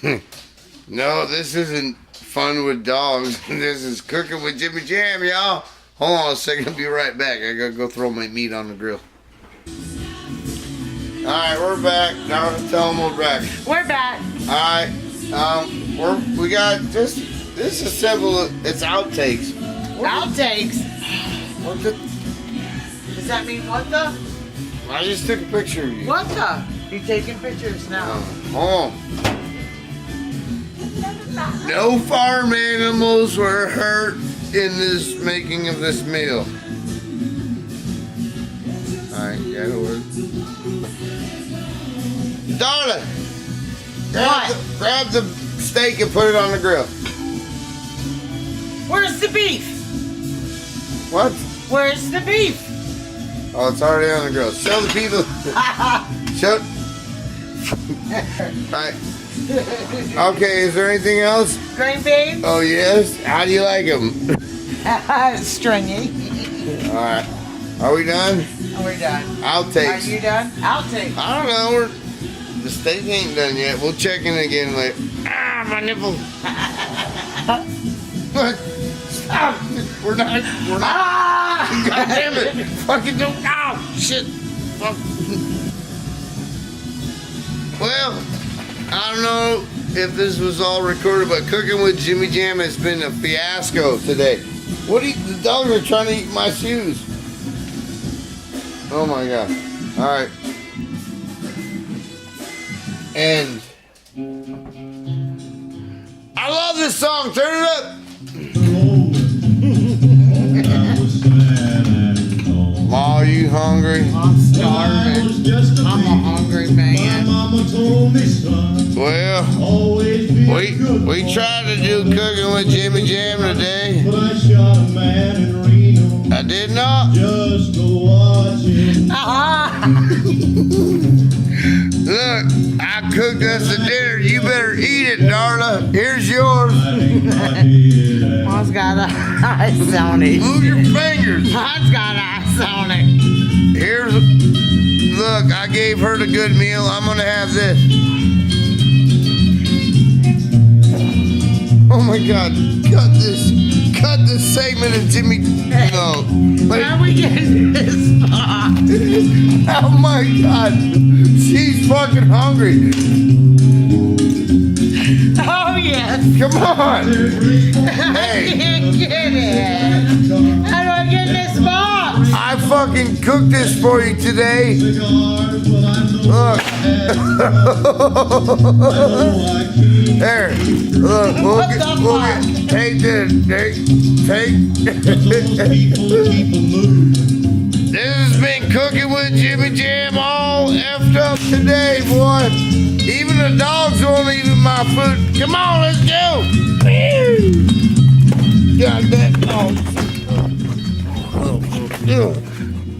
No, this isn't fun with dogs. This is cooking with Jimmy Jam, y'all. Hold on a second, I'll be right back. I gotta go throw my meat on the grill. Alright, we're back. Now tell them we're back. We're back. Alright, we got this is simple, it's outtakes. Outtakes. What the? Does that mean what the? I just took a picture of you. What the? You taking pictures now? Hold on. No farm animals were hurt in this making of this meal. Alright, yeah, it works. Darla! Grab the steak and put it on the grill. Where's the beef? What? Where's the beef? Oh, it's already on the grill. Show the people. Show. Alright. Okay, is there anything else? Green beans? Oh, yes? How do you like them? Stringy. Alright. Are we done? We're done. Outtakes. Are you done? Outtakes. I don't know. The steak ain't done yet. We'll check in again later. Ah, my nipple. Stop. We're not. Ah! God damn it. Fucking don't. Ow. Shit. Fuck. Well, I don't know if this was all recorded, but cooking with Jimmy Jam has been a fiasco today. The dogs are trying to eat my shoes. Oh my God. Alright. And I love this song. Turn it up. Are you hungry? I'm starving. I'm a hungry man. Well, we tried to do cooking with Jimmy Jam today. I did not. Look, I cooked us a dinner. You better eat it, Darla. Here's yours. Mine's got ice on it. Move your fingers. Mine's got ice on it. Look, I gave her the good meal. I'm gonna have this. Oh my God, cut this segment of Jimmy. No. Where are we getting this from? Oh my God, she's fucking hungry. Oh yes. Come on. I Hey, can't get it. How do I get this box? I fucking cooked this for you today. Look. There. Look, take this. Take. This has been cooking with Jimmy Jam all effed up today, boy. Even the dogs won't eat my food. Come on, let's go. God damn dogs.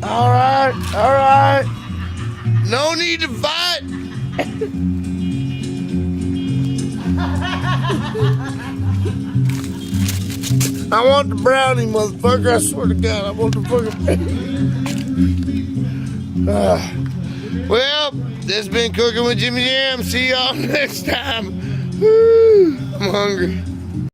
All right. No need to fight. I want the brownie, motherfucker. I swear to God, I want the fucking. Well, this has been cooking with Jimmy Jam. See y'all next time. Woo, I'm hungry.